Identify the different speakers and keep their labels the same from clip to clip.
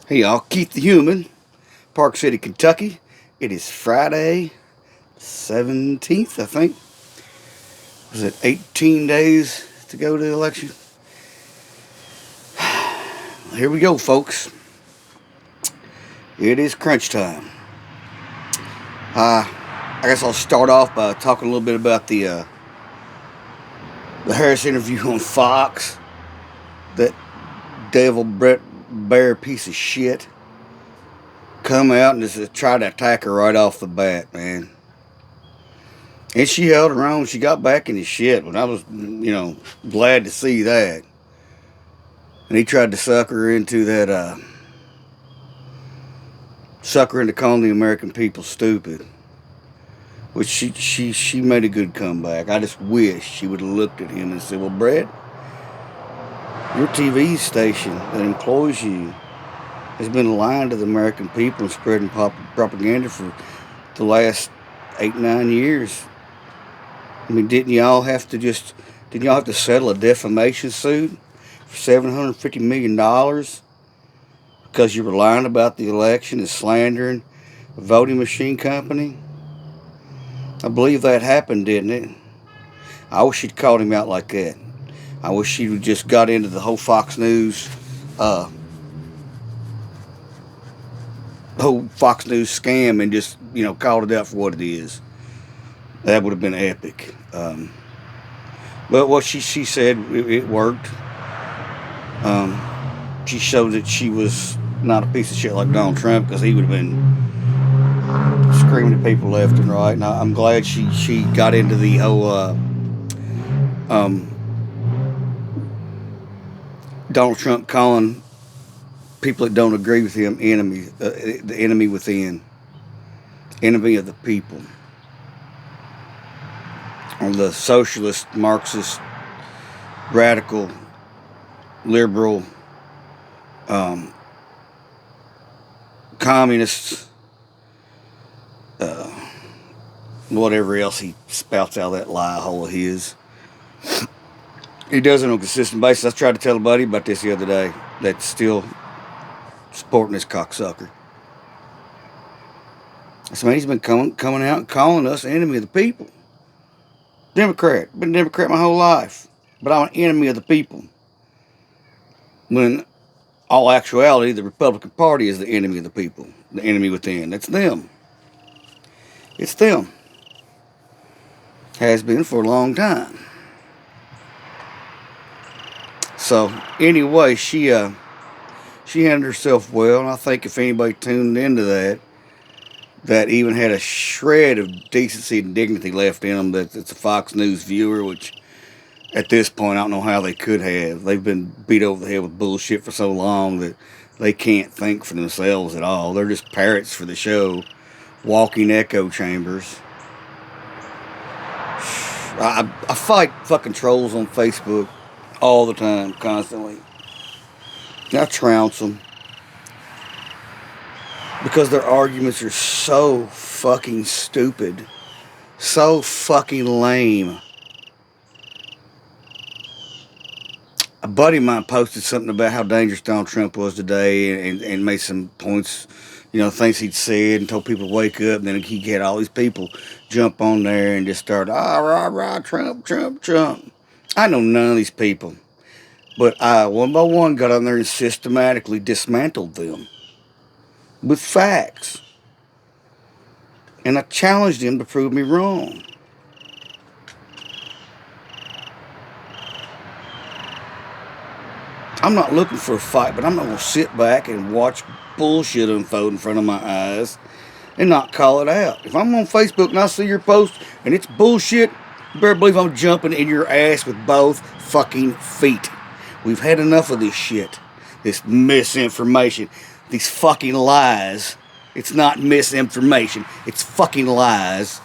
Speaker 1: Hey y'all, Keith the Human, Park City, Kentucky. It is Friday, 17th, I think. Was it 18 days to go to the election? Here we go, folks. It is crunch time. I guess I'll start off by talking a little bit about the Harris interview on Fox. That devil Brett Bear piece of shit come out and just try to attack her right off the bat, man. And she held her own. She got back in his shit. But I was, glad to see that. And he tried to sucker into that, sucker into calling the American people stupid. Which she made a good comeback. I just wish she would have looked at him and said, well, Brett, your TV station that employs you has been lying to the American people and spreading propaganda for the last 8-9 years. I mean, didn't y'all have to settle a defamation suit for $750 million because you were lying about the election and slandering a voting machine company? I believe that happened, didn't it? I wish she'd called him out like that. I wish she would just got into the whole Fox News, scam and just, called it out for what it is. That would have been epic. But what she said, it worked. She showed that she was not a piece of shit like Donald Trump, because he would have been screaming at people left and right. And I'm glad she got into the whole Donald Trump calling people that don't agree with him enemies, the enemy within, enemy of the people. On the socialist, Marxist, radical, liberal, communists, whatever else he spouts out of that lie hole of his. He does it on a consistent basis. I tried to tell a buddy about this the other day that's still supporting this cocksucker. I said, man, he's been coming out and calling us the enemy of the people. Democrat. Been a Democrat my whole life. But I'm an enemy of the people. When all actuality, the Republican Party is the enemy of the people. The enemy within. That's them. It's them. Has been for a long time. So, anyway, she handled herself well. And I think if anybody tuned into that even had a shred of decency and dignity left in them, that it's a Fox News viewer, which at this point I don't know how they could have. They've been beat over the head with bullshit for so long that they can't think for themselves at all. They're just parrots for the show, walking echo chambers. I fight fucking trolls on Facebook all the time, constantly. I trounce them. Because their arguments are so fucking stupid. So fucking lame. A buddy of mine posted something about how dangerous Donald Trump was today and made some points, things he'd said and told people to wake up. And then he had all these people jump on there and just start, rah, Trump, Trump, Trump. I know none of these people. But I, one by one, got on there and systematically dismantled them. With facts. And I challenged him to prove me wrong. I'm not looking for a fight, but I'm not going to sit back and watch bullshit unfold in front of my eyes and not call it out. If I'm on Facebook and I see your post and it's bullshit, you better believe I'm jumping in your ass with both fucking feet. We've had enough of this shit. This misinformation. These fucking lies. It's not misinformation. It's fucking lies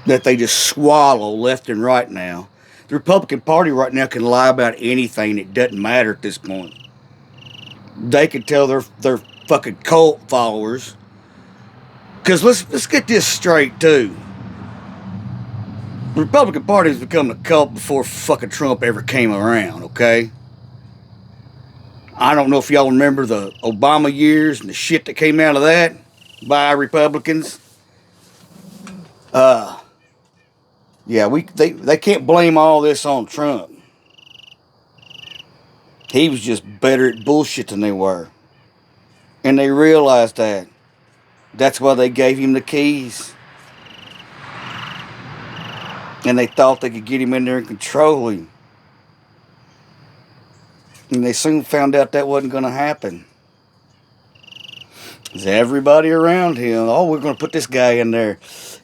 Speaker 1: that they just swallow left and right now. The Republican Party right now can lie about anything. It doesn't matter at this point. They can tell their fucking cult followers. Because let's get this straight too. The Republican Party has become a cult before fucking Trump ever came around, okay? I don't know if y'all remember the Obama years and the shit that came out of that by Republicans. Yeah, they can't blame all this on Trump. He was just better at bullshit than they were. And they realized that. That's why they gave him the keys. And they thought they could get him in there and control him. And they soon found out that wasn't going to happen. Because everybody around him, oh, we're going to put this guy in there.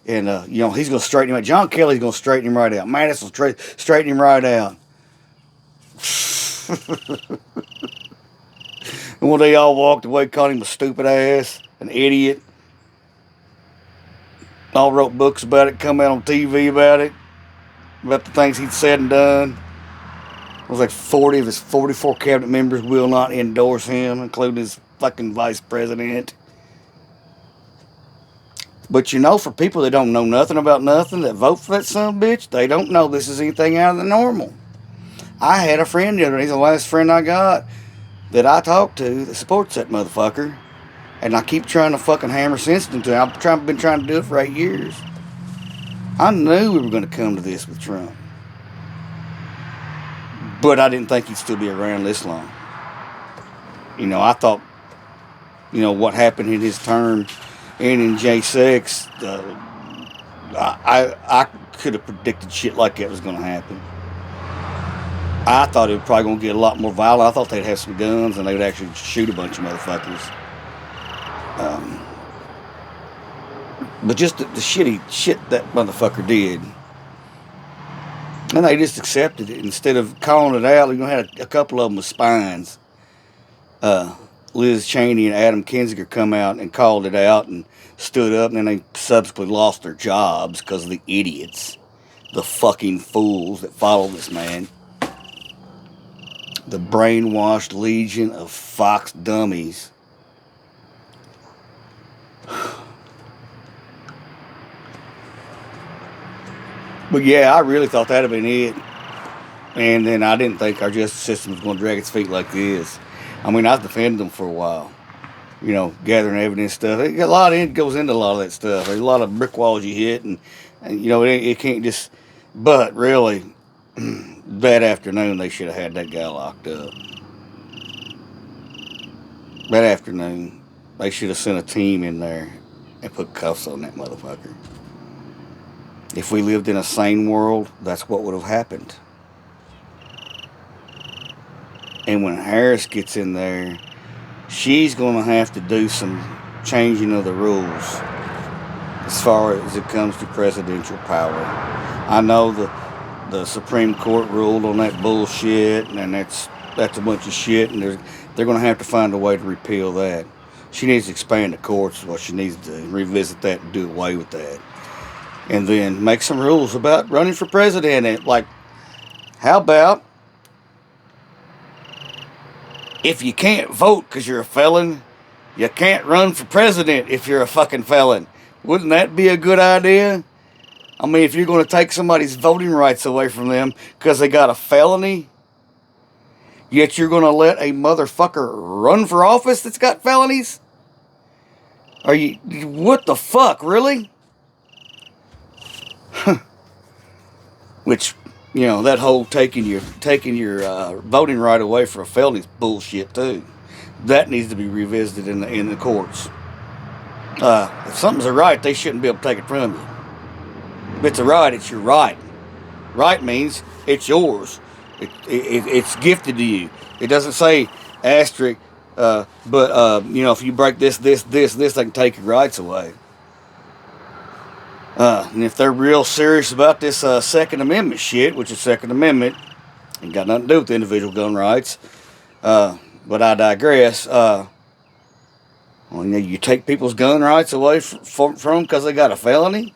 Speaker 1: And, he's going to straighten him out. John Kelly's going to straighten him right out. Mattis will straighten him right out. And when they all walked away, called him a stupid ass, an idiot. All wrote books about it, come out on TV about it, about the things he'd said and done. It was like 40 of his 44 cabinet members will not endorse him, including his fucking vice president. But for people that don't know nothing about nothing, that vote for that son of a bitch, they don't know this is anything out of the normal. I had a friend the other day, he's the last friend I got, that I talked to that supports that motherfucker. And I keep trying to fucking hammer sense into him. I've been trying to do it for 8 years. I knew we were going to come to this with Trump. But I didn't think he'd still be around this long. I thought, what happened in his term and in J6, I could have predicted shit like that was going to happen. I thought it was probably going to get a lot more violent. I thought they'd have some guns and they would actually shoot a bunch of motherfuckers. But just the shitty shit that motherfucker did. And they just accepted it. Instead of calling it out, had a couple of them with spines. Liz Cheney and Adam Kinzinger come out and called it out and stood up, and then they subsequently lost their jobs because of the idiots. The fucking fools that follow this man. The brainwashed legion of Fox dummies. But yeah, I really thought that'd have been it. And then I didn't think our justice system was going to drag its feet like this. I mean, I've defended them for a while. Gathering evidence stuff. A lot of it goes into a lot of that stuff. There's a lot of brick walls you hit, and it can't just. But really, that afternoon they should have had that guy locked up. That afternoon, they should have sent a team in there and put cuffs on that motherfucker. If we lived in a sane world, that's what would have happened. And when Harris gets in there, she's going to have to do some changing of the rules as far as it comes to presidential power. I know the Supreme Court ruled on that bullshit, and that's a bunch of shit, and they're going to have to find a way to repeal that. She needs to expand the courts, is what she needs to revisit that and do away with that. And then make some rules about running for president. Like, how about if you can't vote because you're a felon, you can't run for president if you're a fucking felon? Wouldn't that be a good idea? I mean, if you're going to take somebody's voting rights away from them because they got a felony, yet you're going to let a motherfucker run for office that's got felonies? What the fuck, really? Which, that whole taking your voting right away for a felony is bullshit too. That needs to be revisited in the courts. If something's a right, they shouldn't be able to take it from you. If it's a right, it's your right. Right means it's yours. It's gifted to you. It doesn't say asterisk, but if you break this, they can take your rights away. And if they're real serious about this Second Amendment shit, which is Second Amendment, ain't got nothing to do with individual gun rights, but I digress. You take people's gun rights away from them because they got a felony?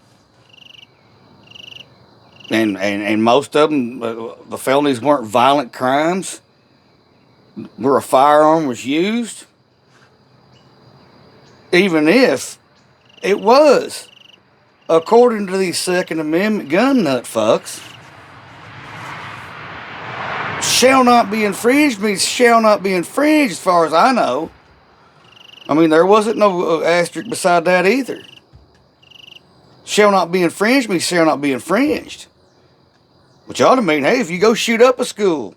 Speaker 1: And most of them, the felonies weren't violent crimes where a firearm was used? Even if it was. According to these Second Amendment gun nut fucks, Shall not be infringed means shall not be infringed as far as I know. I mean, there wasn't no asterisk beside that either. Shall not be infringed means shall not be infringed. Which ought to mean, hey, if you go shoot up a school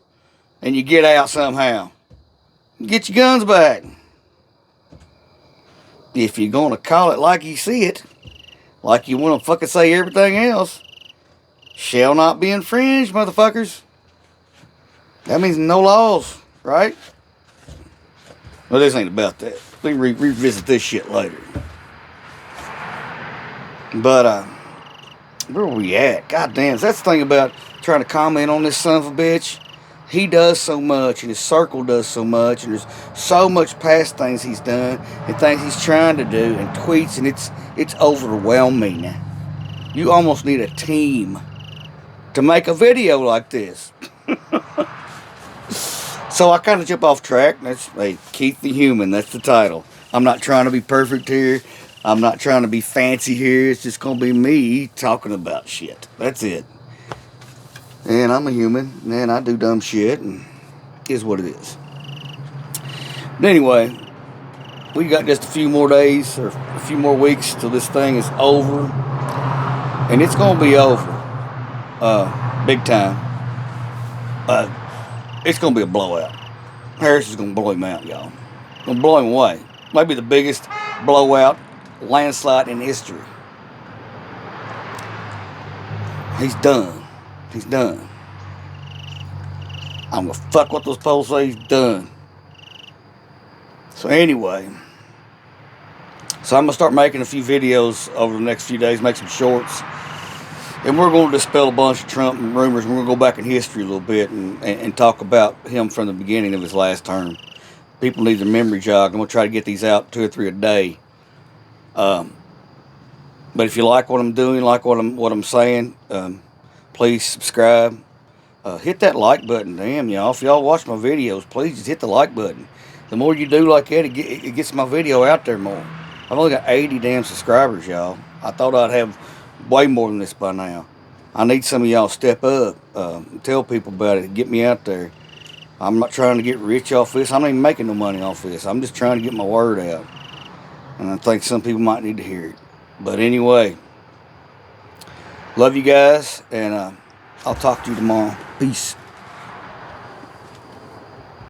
Speaker 1: and you get out somehow, get your guns back. If you're going to call it like you see it, like you want to fucking say everything else, shall not be infringed, motherfuckers. That means no laws, right? Well, this ain't about that. We can revisit this shit later. But, where are we at? God damn, that's the thing about trying to comment on this son of a bitch. He does so much, and his circle does so much, and there's so much past things he's done, and things he's trying to do, and tweets, and it's overwhelming. You almost need a team to make a video like this. So I kind of jump off track. That's, hey, Keith the Human, that's the title. I'm not trying to be perfect here. I'm not trying to be fancy here. It's just going to be me talking about shit. That's it. And I'm a human, and I do dumb shit, and it is what it is. But anyway, we got just a few more days, or a few more weeks till this thing is over. And it's going to be over. Big time. It's going to be a blowout. Harris is going to blow him out, y'all. Going to blow him away. Maybe the biggest blowout landslide in history. He's done. He's done. I'm gonna fuck what those polls say. He's done. So anyway, so I'm gonna start making a few videos over the next few days, make some shorts, and we're going to dispel a bunch of Trump rumors, and we're gonna go back in history a little bit and talk about him from the beginning of his last term. People need their memory jogged. I'm gonna try to get these out 2 or 3 a day. But if you like what I'm doing, like what I'm saying, please subscribe. Hit that like button. Damn, y'all. If y'all watch my videos, please just hit the like button. The more you do like that, it gets my video out there more. I've only got 80 damn subscribers, y'all. I thought I'd have way more than this by now. I need some of y'all to step up, tell people about it, get me out there. I'm not trying to get rich off this. I'm not even making no money off this. I'm just trying to get my word out. And I think some people might need to hear it. But anyway, love you guys, and I'll talk to you tomorrow. Peace.